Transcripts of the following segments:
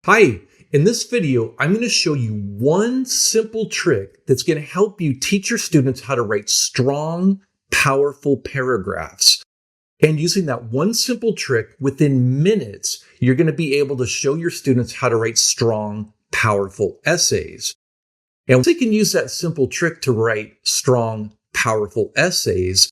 Hi, in this video, I'm going to show you one simple trick that's going to help you teach your students how to write strong, powerful paragraphs. And using that one simple trick, within minutes, you're going to be able to show your students how to write strong, powerful essays. And once they can use that simple trick to write strong, powerful essays,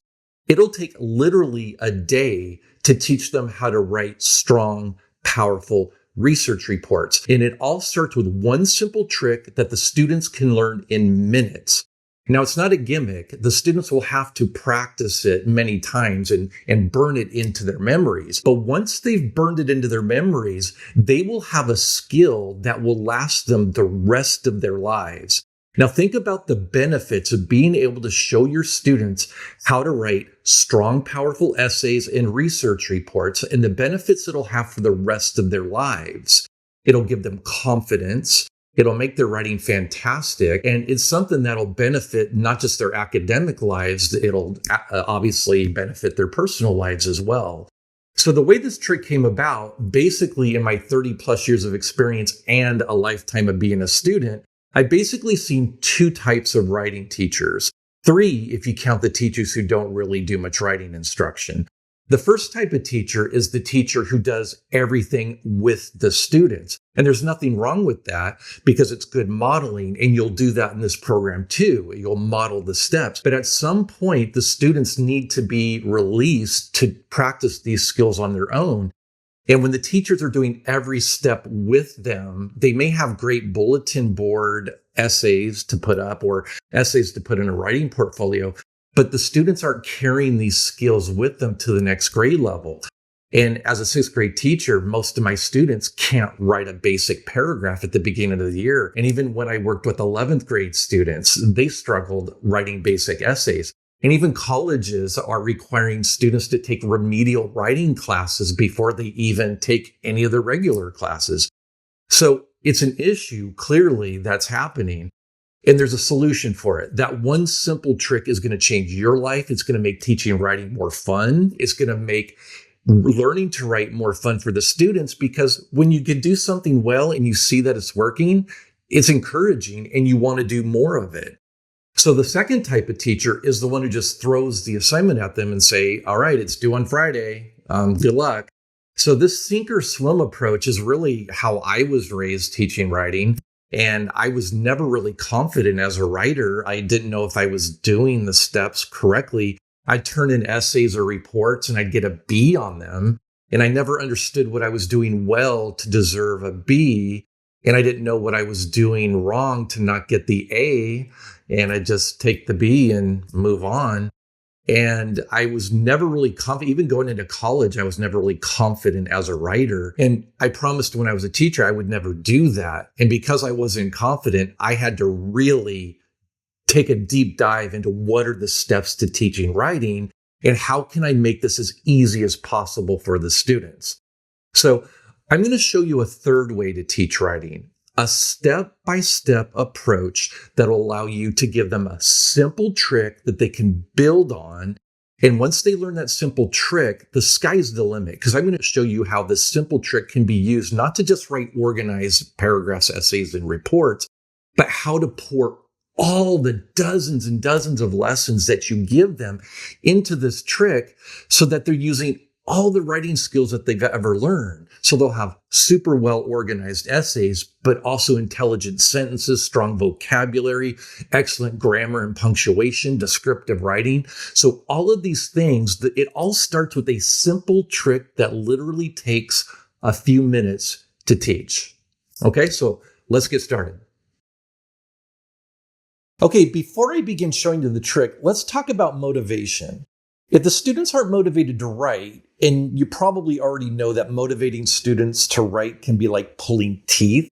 it'll take literally a day to teach them how to write strong, powerful research reports. And it all starts with one simple trick that the students can learn in minutes. Now, it's not a gimmick. The students will have to practice it many times and burn it into their memories. But once they've burned it into their memories, they will have a skill that will last them the rest of their lives. Now, think about the benefits of being able to show your students how to write strong, powerful essays and research reports and the benefits it'll have for the rest of their lives. It'll give them confidence. It'll make their writing fantastic. And it's something that'll benefit not just their academic lives, it'll obviously benefit their personal lives as well. So the way this trick came about, basically in my 30 plus years of experience and a lifetime of being a student, I basically seen two types of writing teachers. Three, if you count the teachers who don't really do much writing instruction. The first type of teacher is the teacher who does everything with the students. And there's nothing wrong with that because it's good modeling, and you'll do that in this program too. You'll model the steps. But at some point, the students need to be released to practice these skills on their own. And when the teachers are doing every step with them, they may have great bulletin board essays to put up or essays to put in a writing portfolio, but the students aren't carrying these skills with them to the next grade level. And as a sixth grade teacher, most of my students can't write a basic paragraph at the beginning of the year. And even when I worked with 11th grade students, they struggled writing basic essays. And even colleges are requiring students to take remedial writing classes before they even take any of the regular classes. So it's an issue, clearly, that's happening. And there's a solution for it. That one simple trick is going to change your life. It's going to make teaching and writing more fun. It's going to make learning to write more fun for the students, because when you can do something well and you see that it's working, it's encouraging and you want to do more of it. So the second type of teacher is the one who just throws the assignment at them and say, all right, it's due on Friday. Good luck. So this sink or swim approach is really how I was raised teaching writing. And I was never really confident as a writer. I didn't know if I was doing the steps correctly. I'd turn in essays or reports and I'd get a B on them. And I never understood what I was doing well to deserve a B. And I didn't know what I was doing wrong to not get the A. And I just take the B and move on. And I was never really confident. Even going into college, I was never really confident as a writer. And I promised when I was a teacher, I would never do that. And because I wasn't confident, I had to really take a deep dive into what are the steps to teaching writing and how can I make this as easy as possible for the students. So I'm going to show you a third way to teach writing. A step-by-step approach that will allow you to give them a simple trick that they can build on. And once they learn that simple trick, the sky's the limit, because I'm going to show you how this simple trick can be used not to just write organized paragraphs, essays, and reports, but how to pour all the dozens and dozens of lessons that you give them into this trick so that they're using all the writing skills that they've ever learned. So they'll have super well organized essays, but also intelligent sentences, strong vocabulary, excellent grammar and punctuation, descriptive writing. So all of these things, it all starts with a simple trick that literally takes a few minutes to teach. Okay, so let's get started. Okay, before I begin showing you the trick, let's talk about motivation. If the students aren't motivated to write, and you probably already know that motivating students to write can be like pulling teeth.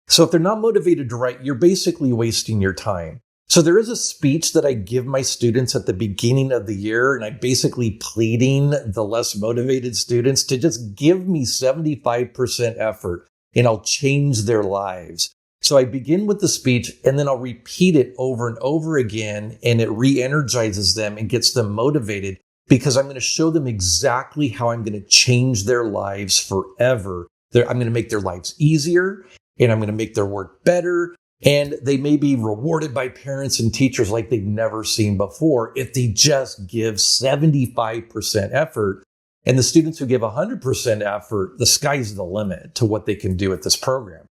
So if they're not motivated to write, you're basically wasting your time. So there is a speech that I give my students at the beginning of the year, and I'm basically pleading the less motivated students to just give me 75% effort, and I'll change their lives. So I begin with the speech and then I'll repeat it over and over again, and it re-energizes them and gets them motivated because I'm going to show them exactly how I'm going to change their lives forever I'm going to make their lives easier, and I'm going to make their work better. And they may be rewarded by parents and teachers like they've never seen before if they just give 75% effort. And the students who give 100% effort, the sky's the limit to what they can do with this program.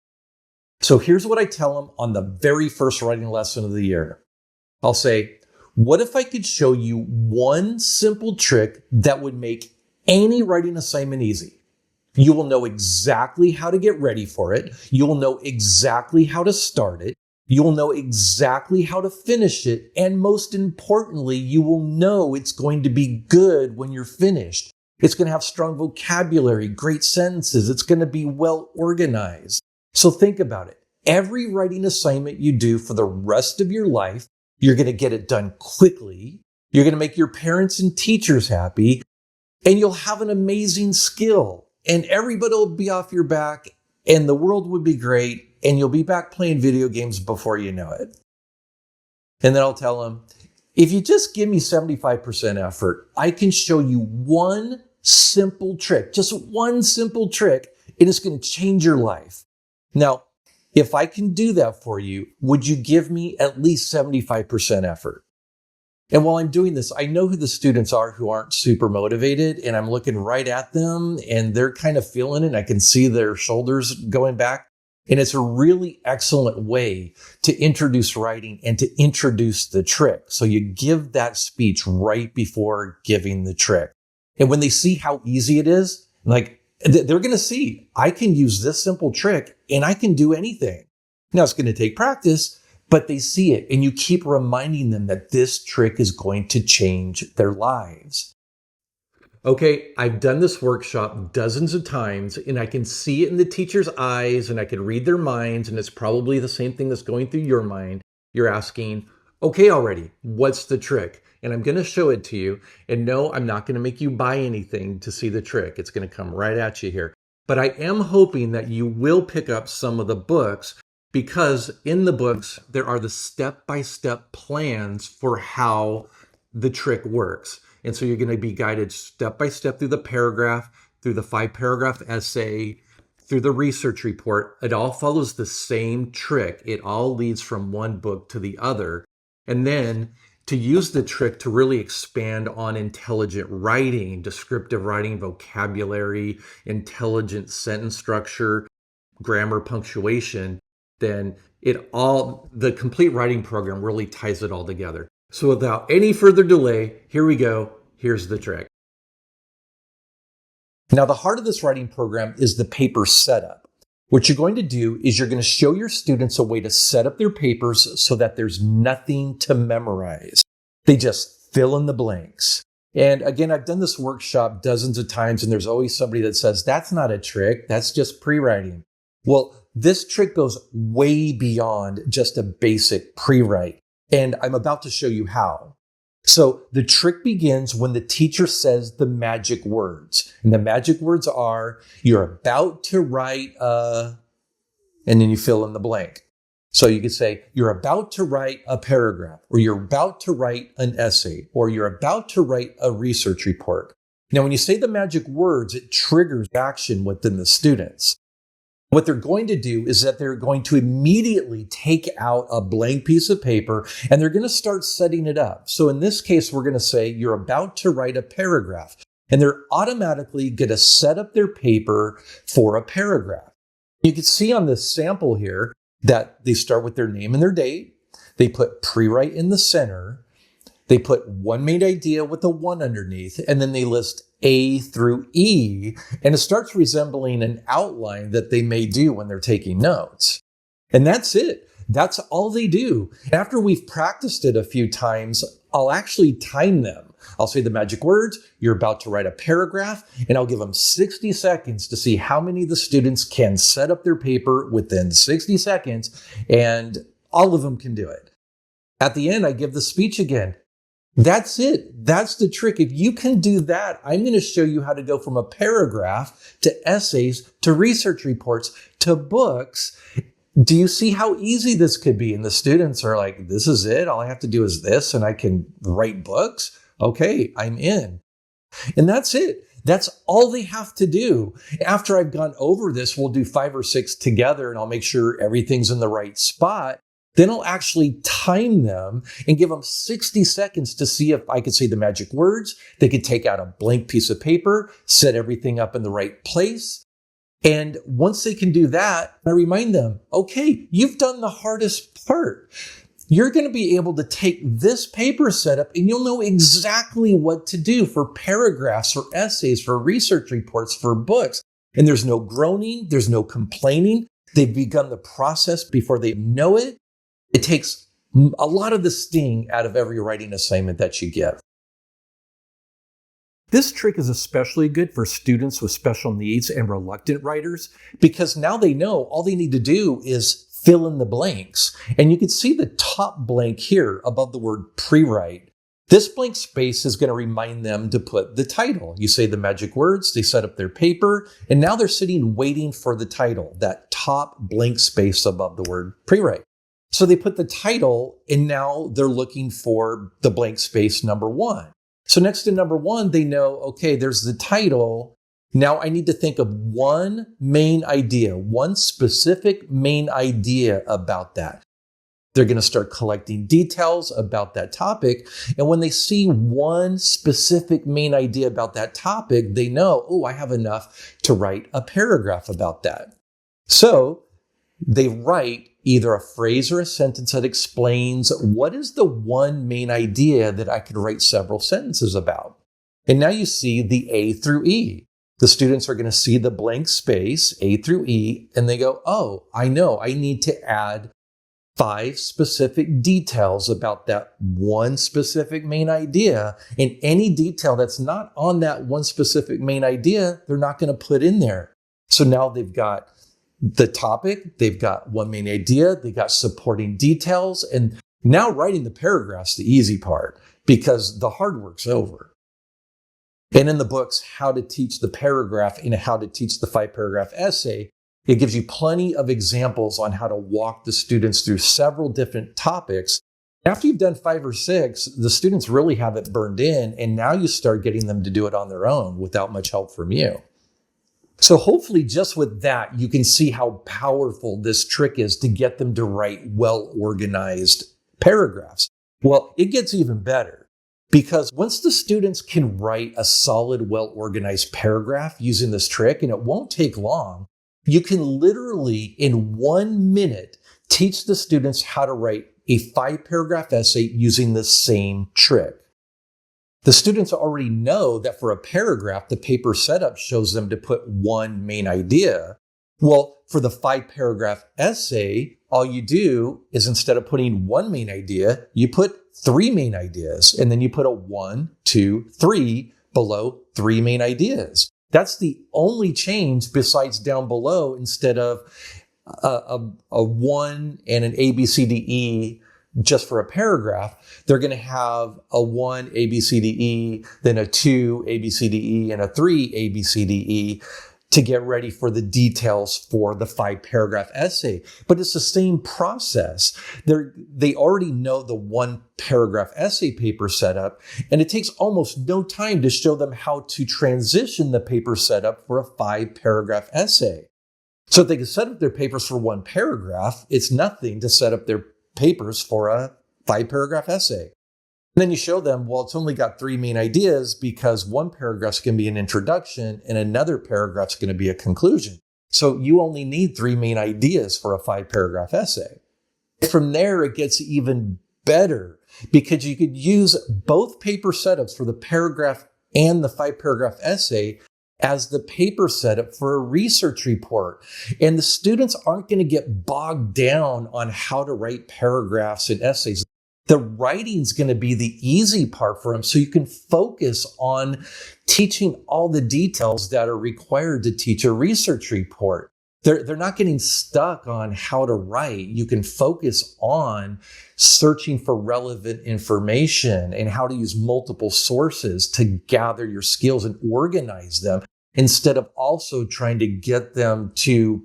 So here's what I tell them on the very first writing lesson of the year. I'll say, what if I could show you one simple trick that would make any writing assignment easy? You will know exactly how to get ready for it. You will know exactly how to start it. You will know exactly how to finish it. And most importantly, you will know it's going to be good when you're finished. It's going to have strong vocabulary, great sentences. It's going to be well organized. So think about it. Every writing assignment you do for the rest of your life, you're going to get it done quickly. You're going to make your parents and teachers happy, and you'll have an amazing skill. And everybody will be off your back, and the world would be great, and you'll be back playing video games before you know it. And then I'll tell them, if you just give me 75% effort, I can show you one simple trick, just one simple trick, and it's going to change your life. Now, if I can do that for you, would you give me at least 75% effort? And while I'm doing this, I know who the students are who aren't super motivated, and I'm looking right at them and they're kind of feeling it. I can see their shoulders going back. And it's a really excellent way to introduce writing and to introduce the trick. So you give that speech right before giving the trick. And when they see how easy it is, like they're going to see, I can use this simple trick and I can do anything. Now it's going to take practice, but they see it, and you keep reminding them that this trick is going to change their lives. Okay, I've done this workshop dozens of times, and I can see it in the teacher's eyes, and I can read their minds, and it's probably the same thing that's going through your mind. You're asking, okay, already, what's the trick? And I'm going to show it to you. And no, I'm not going to make you buy anything to see the trick. It's going to come right at you here. But I am hoping that you will pick up some of the books, because in the books, there are the step-by-step plans for how the trick works. And so you're going to be guided step-by-step through the paragraph, through the 5-paragraph essay, through the research report. It all follows the same trick. It all leads from one book to the other. And then to use the trick to really expand on intelligent writing, descriptive writing, vocabulary, intelligent sentence structure, grammar, punctuation, then the complete writing program really ties it all together. So without any further delay, here we go. Here's the trick. Now, the heart of this writing program is the paper setup. What you're going to do is you're going to show your students a way to set up their papers so that there's nothing to memorize. They just fill in the blanks. And again, I've done this workshop dozens of times, and there's always somebody that says, that's not a trick, that's just pre-writing. Well, this trick goes way beyond just a basic pre-write, and I'm about to show you how. So the trick begins when the teacher says the magic words. And the magic words are, you're about to write and then you fill in the blank. So you could say, you're about to write a paragraph, or you're about to write an essay, or you're about to write a research report. Now, when you say the magic words, it triggers action within the students. What they're going to do is that they're going to immediately take out a blank piece of paper and they're going to start setting it up. So in this case, we're going to say you're about to write a paragraph, and they're automatically going to set up their paper for a paragraph. You can see on this sample here that they start with their name and their date. They put pre-write in the center. They put one main idea with a 1 underneath, and then they list A through E, and it starts resembling an outline that they may do when they're taking notes. And that's it. That's all they do. After we've practiced it a few times, I'll actually time them. I'll say the magic words, you're about to write a paragraph, and I'll give them 60 seconds to see how many of the students can set up their paper within 60 seconds, and all of them can do it. At the end, I give the speech again. That's it. That's the trick. If you can do that, I'm going to show you how to go from a paragraph to essays to research reports to books. Do you see how easy this could be? And the students are like, this is it. All I have to do is this, and I can write books. Okay, I'm in. And that's it. That's all they have to do. After I've gone over this, we'll do 5 or 6 together and I'll make sure everything's in the right spot. Then I'll actually time them and give them 60 seconds to see if I could say the magic words. They could take out a blank piece of paper, set everything up in the right place. And once they can do that, I remind them, okay, you've done the hardest part. You're going to be able to take this paper setup and you'll know exactly what to do for paragraphs, for essays, for research reports, for books. And there's no groaning. There's no complaining. They've begun the process before they know it. It takes a lot of the sting out of every writing assignment that you give. This trick is especially good for students with special needs and reluctant writers because now they know all they need to do is fill in the blanks. And you can see the top blank here above the word pre-write. This blank space is going to remind them to put the title. You say the magic words, they set up their paper, and now they're sitting waiting for the title, that top blank space above the word pre-write. So they put the title and now they're looking for the blank space number 1. So next to number 1, they know, okay, there's the title. Now I need to think of one main idea, one specific main idea about that. They're going to start collecting details about that topic. And when they see one specific main idea about that topic, they know, oh, I have enough to write a paragraph about that. So they write either a phrase or a sentence that explains what is the one main idea that I could write several sentences about. And now you see the A through E. The students are going to see the blank space, A through E, and they go, oh, I know, I need to add 5 specific details about that one specific main idea. And any detail that's not on that one specific main idea, they're not going to put in there. So now they've got the topic, they've got one main idea, they got supporting details, and now writing the paragraph's the easy part because the hard work's over. And in the books, How to Teach the Paragraph and How to Teach the 5-Paragraph Essay, it gives you plenty of examples on how to walk the students through several different topics. After you've done 5 or 6, the students really have it burned in, and now you start getting them to do it on their own without much help from you. So hopefully just with that, you can see how powerful this trick is to get them to write well-organized paragraphs. Well, it gets even better because once the students can write a solid, well-organized paragraph using this trick, and it won't take long, you can literally in 1 minute teach the students how to write a 5-paragraph essay using the same trick. The students already know that for a paragraph, the paper setup shows them to put one main idea. Well, for the 5-paragraph essay, all you do is instead of putting one main idea, you put 3 main ideas, and then you put a 1, 2, 3 below 3 main ideas. That's the only change besides down below, instead of a 1 and an A, B, C, D, E just for a paragraph, they're going to have a 1 A, B, C, D, E, then a 2 A, B, C, D, E, and a 3 A, B, C, D, E to get ready for the details for the 5-paragraph essay. But it's the same process. They already know the 1-paragraph essay paper setup, and it takes almost no time to show them how to transition the paper setup for a 5-paragraph essay. So if they can set up their papers for 1 paragraph, it's nothing to set up their papers for a 5-paragraph essay. And then you show them, well, it's only got 3 main ideas because 1 paragraph's going to be an introduction and another paragraph's going to be a conclusion. So you only need 3 main ideas for a 5-paragraph essay. From there, it gets even better because you could use both paper setups for the paragraph and the 5-paragraph essay as the paper setup for a research report. And the students aren't going to get bogged down on how to write paragraphs and essays. The writing's going to be the easy part for them, so you can focus on teaching all the details that are required to teach a research report. They're not getting stuck on how to write. You can focus on searching for relevant information and how to use multiple sources to gather your skills and organize them, instead of also trying to get them to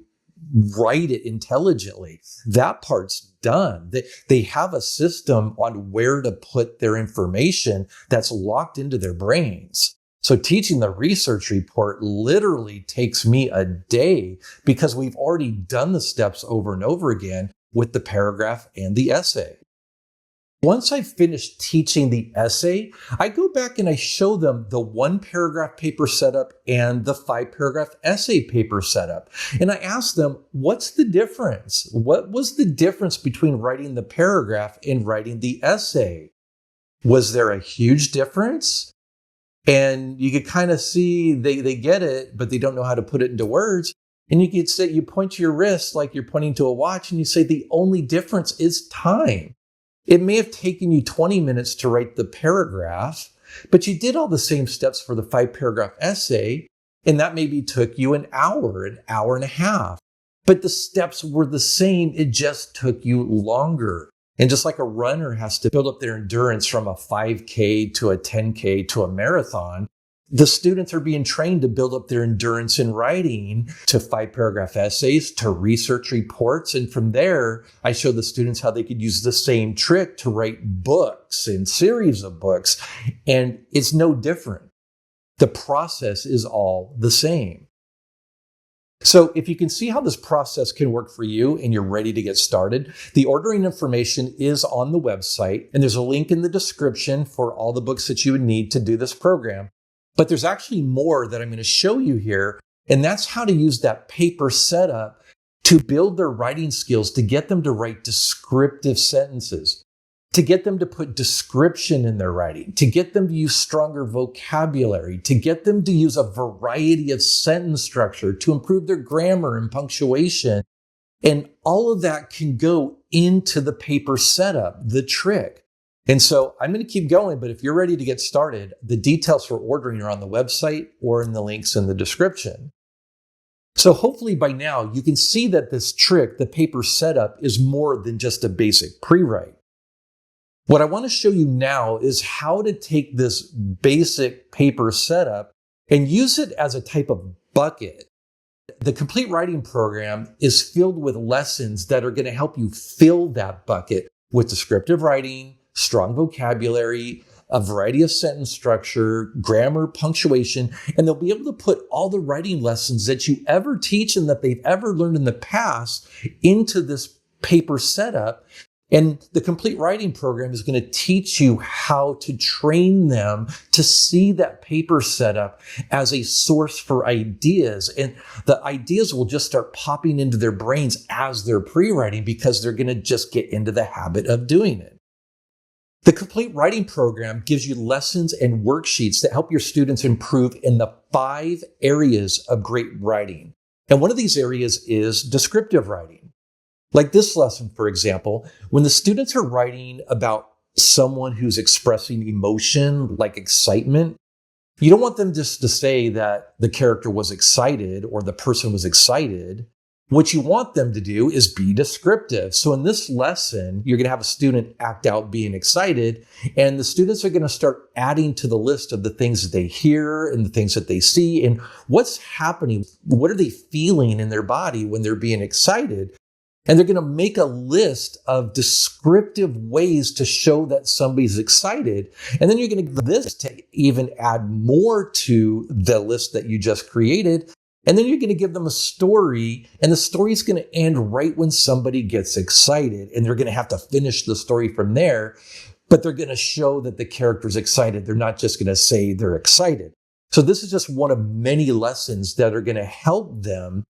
write it intelligently. That part's done. They have a system on where to put their information that's locked into their brains. So teaching the research report literally takes me a day because we've already done the steps over and over again with the paragraph and the essay. Once I finish teaching the essay, I go back and I show them the 1-paragraph paper setup and the 5-paragraph essay paper setup. And I ask them, what's the difference? What was the difference between writing the paragraph and writing the essay? Was there a huge difference? And you could kind of see they get it, but they don't know how to put it into words. And you could say, you point to your wrist like you're pointing to a watch and you say, the only difference is time. It may have taken you 20 minutes to write the paragraph, but you did all the same steps for the 5-paragraph essay, and that maybe took you an hour and a half. But the steps were the same, it just took you longer. And just like a runner has to build up their endurance from a 5K to a 10K to a marathon, the students are being trained to build up their endurance in writing to 5-paragraph essays, to research reports. And from there, I show the students how they could use the same trick to write books and series of books. And it's no different. The process is all the same. So if you can see how this process can work for you and you're ready to get started, the ordering information is on the website. And there's a link in the description for all the books that you would need to do this program. But there's actually more that I'm going to show you here, and that's how to use that paper setup to build their writing skills, to get them to write descriptive sentences, to get them to put description in their writing, to get them to use stronger vocabulary, to get them to use a variety of sentence structure, to improve their grammar and punctuation. And all of that can go into the paper setup, the trick. And so I'm going to keep going, but if you're ready to get started, the details for ordering are on the website or in the links in the description. So hopefully by now you can see that this trick, the paper setup, is more than just a basic pre-write. What I want to show you now is how to take this basic paper setup and use it as a type of bucket. The complete writing program is filled with lessons that are going to help you fill that bucket with descriptive writing, strong vocabulary, a variety of sentence structure, grammar, punctuation, and they'll be able to put all the writing lessons that you ever teach and that they've ever learned in the past into this paper setup. And the complete writing program is going to teach you how to train them to see that paper setup as a source for ideas. And the ideas will just start popping into their brains as they're pre-writing because they're going to just get into the habit of doing it. The complete writing program gives you lessons and worksheets that help your students improve in the 5 areas of great writing. And one of these areas is descriptive writing. Like this lesson, for example, when the students are writing about someone who's expressing emotion, like excitement, you don't want them just to say that the character was excited or the person was excited. What you want them to do is be descriptive. So in this lesson, you're going to have a student act out being excited, and the students are going to start adding to the list of the things that they hear and the things that they see and what's happening. What are they feeling in their body when they're being excited? And they're going to make a list of descriptive ways to show that somebody's excited. And then you're going to give this to even add more to the list that you just created. And then you're going to give them a story, and the story is going to end right when somebody gets excited. And they're going to have to finish the story from there, but they're going to show that the character's excited. They're not just going to say they're excited. So this is just one of many lessons that are going to help them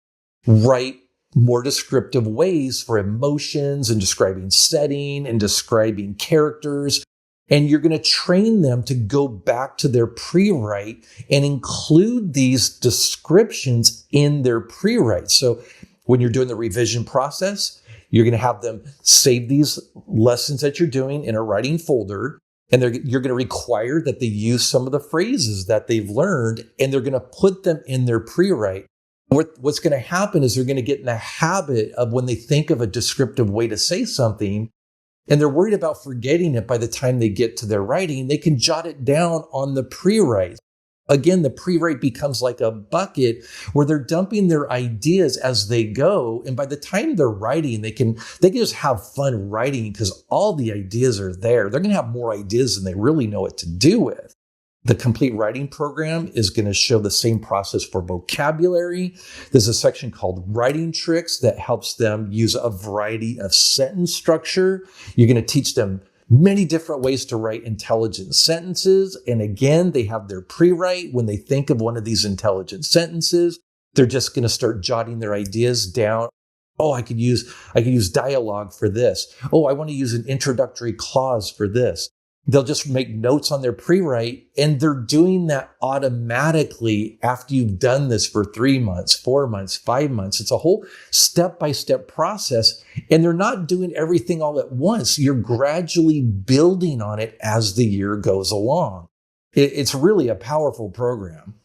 write more descriptive ways for emotions and describing setting and describing characters. And you're going to train them to go back to their pre-write and include these descriptions in their pre-write. So when you're doing the revision process, you're going to have them save these lessons that you're doing in a writing folder. And you're going to require that they use some of the phrases that they've learned, and they're going to put them in their pre-write. What's going to happen is they're going to get in the habit of when they think of a descriptive way to say something, and they're worried about forgetting it by the time they get to their writing, they can jot it down on the pre-write. Again, the pre-write becomes like a bucket where they're dumping their ideas as they go. And by the time they're writing, they can just have fun writing because all the ideas are there. They're going to have more ideas than they really know what to do with. The complete writing program is going to show the same process for vocabulary. There's a section called writing tricks that helps them use a variety of sentence structure. You're going to teach them many different ways to write intelligent sentences. And again, they have their pre-write. When they think of one of these intelligent sentences, they're just going to start jotting their ideas down. Oh, I could use dialogue for this. Oh, I want to use an introductory clause for this. They'll just make notes on their pre-write, and they're doing that automatically after you've done this for 3 months, 4 months, 5 months. It's a whole step-by-step process, and they're not doing everything all at once. You're gradually building on it as the year goes along. It's really a powerful program.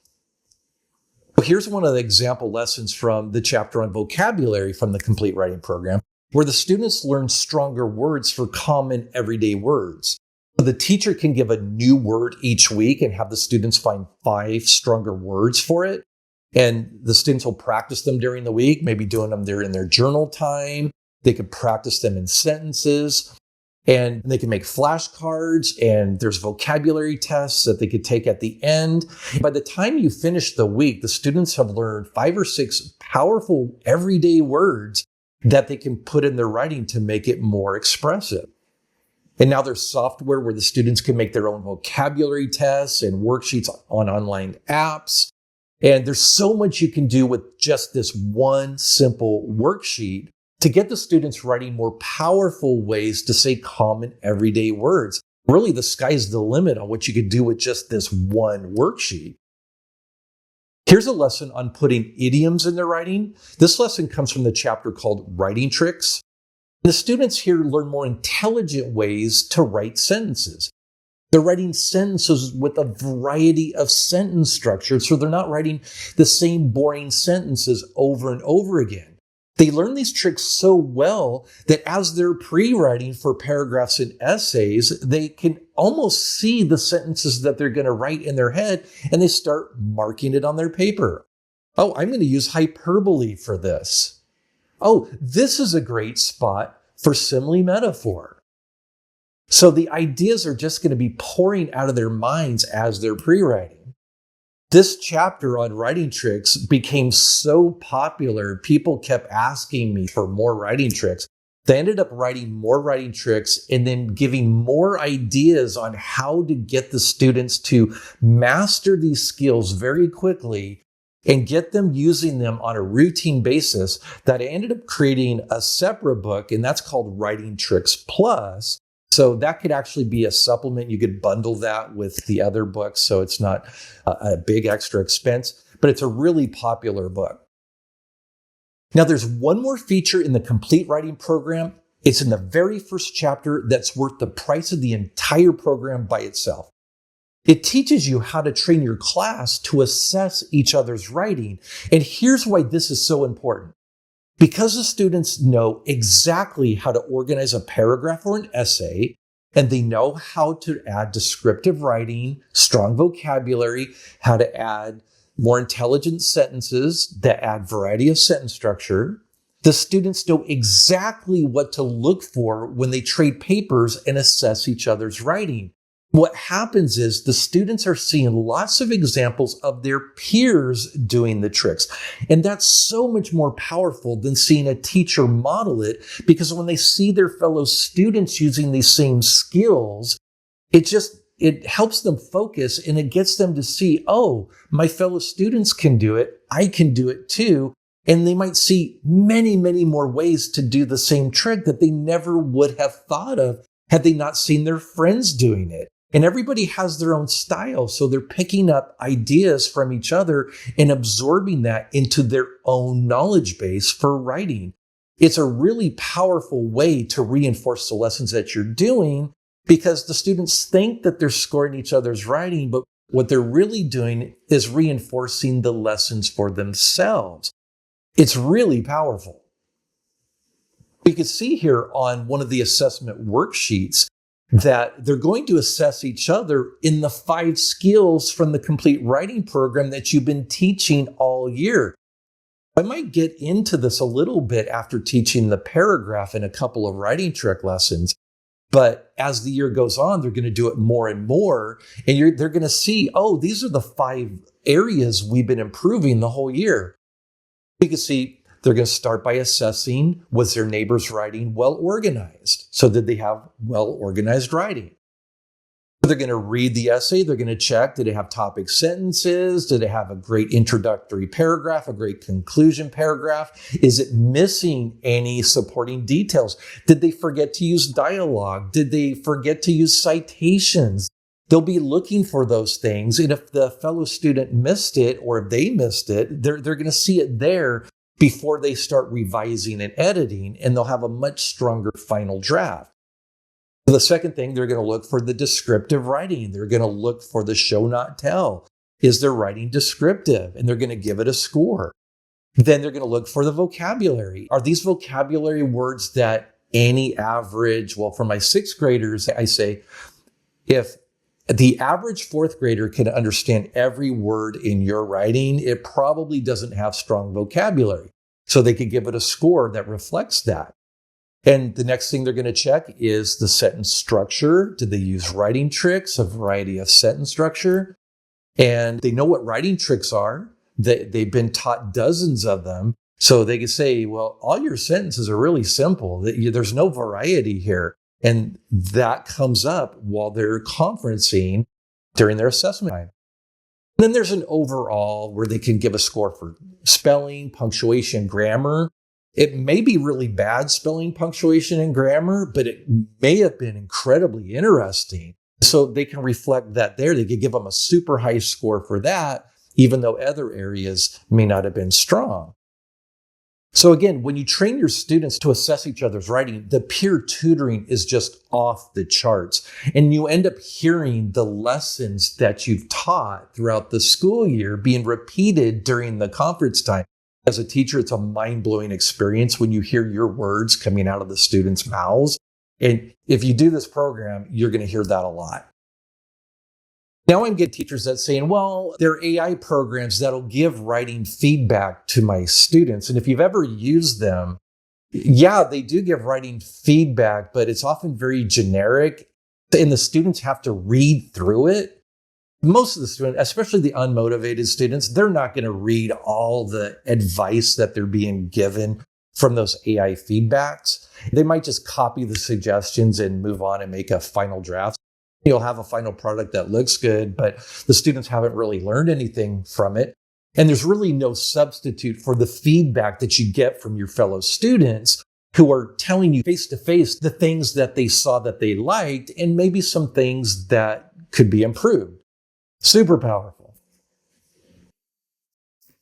Here's one of the example lessons from the chapter on vocabulary from the Complete Writing Program, where the students learn stronger words for common everyday words. The teacher can give a new word each week and have the students find 5 stronger words for it. And the students will practice them during the week, maybe doing them there in their journal time. They could practice them in sentences, and they can make flashcards, and there's vocabulary tests that they could take at the end. By the time you finish the week, the students have learned 5 or 6 powerful everyday words that they can put in their writing to make it more expressive. And now there's software where the students can make their own vocabulary tests and worksheets on online apps. And there's so much you can do with just this one simple worksheet to get the students writing more powerful ways to say common everyday words. Really, the sky's the limit on what you could do with just this one worksheet. Here's a lesson on putting idioms in their writing. This lesson comes from the chapter called Writing Tricks. The students here learn more intelligent ways to write sentences. They're writing sentences with a variety of sentence structures, so they're not writing the same boring sentences over and over again. They learn these tricks so well that as they're pre-writing for paragraphs and essays, they can almost see the sentences that they're going to write in their head, and they start marking it on their paper. Oh, I'm going to use hyperbole for this. Oh, this is a great spot for simile metaphor. So the ideas are just going to be pouring out of their minds as they're pre-writing. This chapter on writing tricks became so popular, people kept asking me for more writing tricks. They ended up writing more writing tricks and then giving more ideas on how to get the students to master these skills very quickly and get them using them on a routine basis, that I ended up creating a separate book, and that's called Writing Tricks Plus. So that could actually be a supplement. You could bundle that with the other books, so it's not a big extra expense, but it's a really popular book. Now, there's one more feature in the Complete Writing Program. It's in the very first chapter that's worth the price of the entire program by itself. It teaches you how to train your class to assess each other's writing. And here's why this is so important. Because the students know exactly how to organize a paragraph or an essay, and they know how to add descriptive writing, strong vocabulary, how to add more intelligent sentences that add variety of sentence structure, the students know exactly what to look for when they trade papers and assess each other's writing. What happens is the students are seeing lots of examples of their peers doing the tricks. And that's so much more powerful than seeing a teacher model it, because when they see their fellow students using these same skills, it helps them focus, and it gets them to see, oh, my fellow students can do it. I can do it too. And they might see many, many more ways to do the same trick that they never would have thought of had they not seen their friends doing it. And everybody has their own style, so they're picking up ideas from each other and absorbing that into their own knowledge base for writing. It's a really powerful way to reinforce the lessons that you're doing, because the students think that they're scoring each other's writing, but what they're really doing is reinforcing the lessons for themselves. It's really powerful. You can see here on one of the assessment worksheets that they're going to assess each other in the 5 skills from the Complete Writing Program that you've been teaching all year. I might get into this a little bit after teaching the paragraph in a couple of writing trick lessons, But as the year goes on, they're going to do it more and more. And they're going to see, oh, these are the 5 areas we've been improving the whole year. You can see they're going to start by assessing, was their neighbor's writing well organized? So did they have well organized writing? They're going to read the essay. They're going to check, did it have topic sentences? Did it have a great introductory paragraph, a great conclusion paragraph? Is it missing any supporting details? Did they forget to use dialogue? Did they forget to use citations? They'll be looking for those things. And if the fellow student missed it or if they missed it, they're going to see it there before they start revising and editing, and they'll have a much stronger final draft. The second thing, they're going to look for the descriptive writing. They're going to look for the show, not tell. Is their writing descriptive? And they're going to give it a score. Then they're going to look for the vocabulary. Are these vocabulary words that any average, well, for my 6th graders, I say, if the average 4th grader can understand every word in your writing, it probably doesn't have strong vocabulary. So they could give it a score that reflects that. And the next thing they're going to check is the sentence structure. Did they use writing tricks, a variety of sentence structure? And they know what writing tricks are. They've been taught dozens of them. So they can say, well, all your sentences are really simple. There's no variety here. And that comes up while they're conferencing during their assessment time. And then there's an overall where they can give a score for spelling, punctuation, grammar. It may be really bad spelling, punctuation, and grammar, but it may have been incredibly interesting. So they can reflect that there. They could give them a super high score for that, even though other areas may not have been strong. So again, when you train your students to assess each other's writing, the peer tutoring is just off the charts. And you end up hearing the lessons that you've taught throughout the school year being repeated during the conference time. As a teacher, it's a mind-blowing experience when you hear your words coming out of the students' mouths. And if you do this program, you're going to hear that a lot. Now I'm getting teachers that saying, well, there are AI programs that'll give writing feedback to my students. And if you've ever used them, yeah, they do give writing feedback, but it's often very generic. And the students have to read through it. Most of the students, especially the unmotivated students, they're not going to read all the advice that they're being given from those AI feedbacks. They might just copy the suggestions and move on and make a final draft. You'll have a final product that looks good, but the students haven't really learned anything from it. And there's really no substitute for the feedback that you get from your fellow students who are telling you face to face the things that they saw that they liked and maybe some things that could be improved. Super powerful.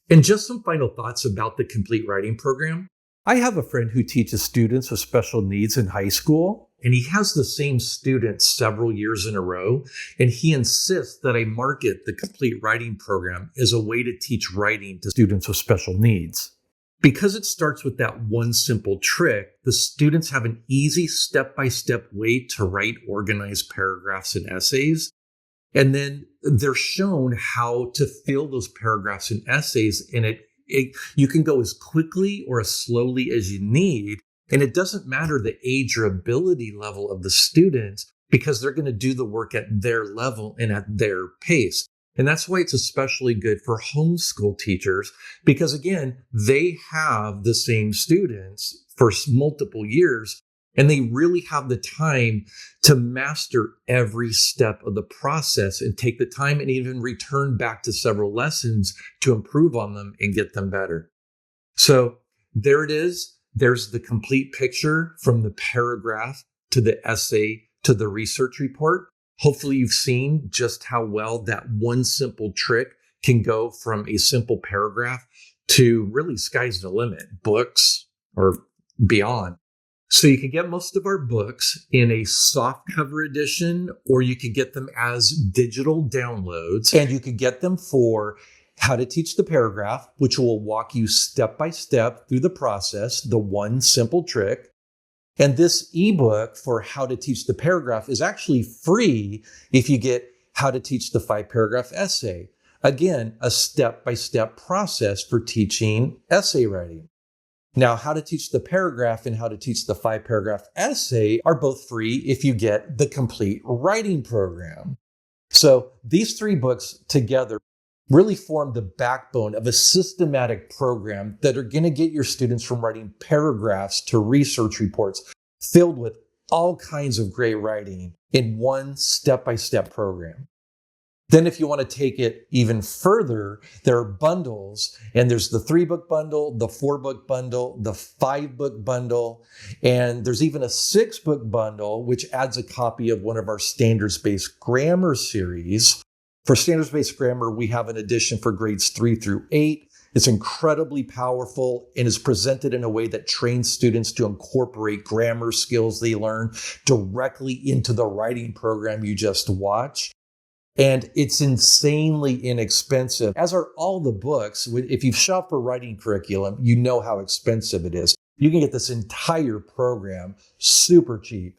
And just some final thoughts about the complete writing program. I have a friend who teaches students with special needs in high school, and he has the same students several years in a row, and he insists that I market the complete writing program as a way to teach writing to students with special needs. Because it starts with that one simple trick, the students have an easy step-by-step way to write organized paragraphs and essays. And then they're shown how to fill those paragraphs and essays, and you can go as quickly or as slowly as you need. And it doesn't matter the age or ability level of the students because they're going to do the work at their level and at their pace. And that's why it's especially good for homeschool teachers because, again, they have the same students for multiple years. And they really have the time to master every step of the process and take the time and even return back to several lessons to improve on them and get them better. So there it is. There's the complete picture from the paragraph to the essay to the research report. Hopefully you've seen just how well that one simple trick can go from a simple paragraph to really sky's the limit, books or beyond. So you can get most of our books in a soft cover edition, or you could get them as digital downloads, and you could get them for How to Teach the Paragraph, which will walk you step by step through the process, the one simple trick. And this ebook for How to Teach the Paragraph is actually free if you get How to Teach the 5-Paragraph Essay. Again, a step-by-step process for teaching essay writing. Now, How to Teach the Paragraph and How to Teach the 5-Paragraph Essay are both free if you get the complete writing program. So these 3 books together really form the backbone of a systematic program that are going to get your students from writing paragraphs to research reports filled with all kinds of great writing in one step-by-step program. Then if you want to take it even further, there are bundles, and there's the 3-book bundle, the 4-book bundle, the 5-book bundle, and there's even a 6-book bundle, which adds a copy of one of our standards-based grammar series. For standards-based grammar, we have an edition for grades 3 through 8. It's incredibly powerful and is presented in a way that trains students to incorporate grammar skills they learn directly into the writing program you just watched. And it's insanely inexpensive, as are all the books. If you've shopped for writing curriculum, you know how expensive it is. You can get this entire program super cheap.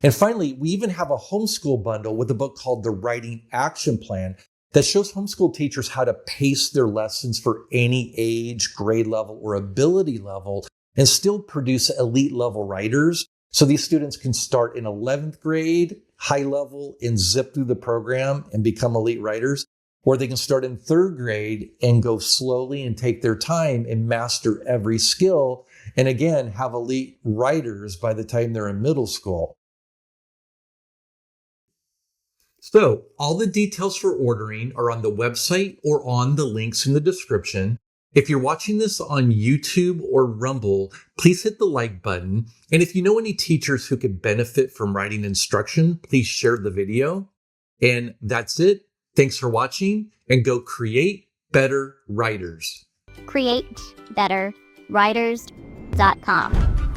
And finally, we even have a homeschool bundle with a book called The Writing Action Plan that shows homeschool teachers how to pace their lessons for any age, grade level, or ability level and still produce elite level writers. So these students can start in 11th grade, high level, and zip through the program and become elite writers. Or they can start in 3rd grade and go slowly and take their time and master every skill. And again, have elite writers by the time they're in middle school. So all the details for ordering are on the website or on the links in the description. If you're watching this on YouTube or Rumble, please hit the like button. And if you know any teachers who could benefit from writing instruction, please share the video. And that's it. Thanks for watching, and go create better writers. CreateBetterWriters.com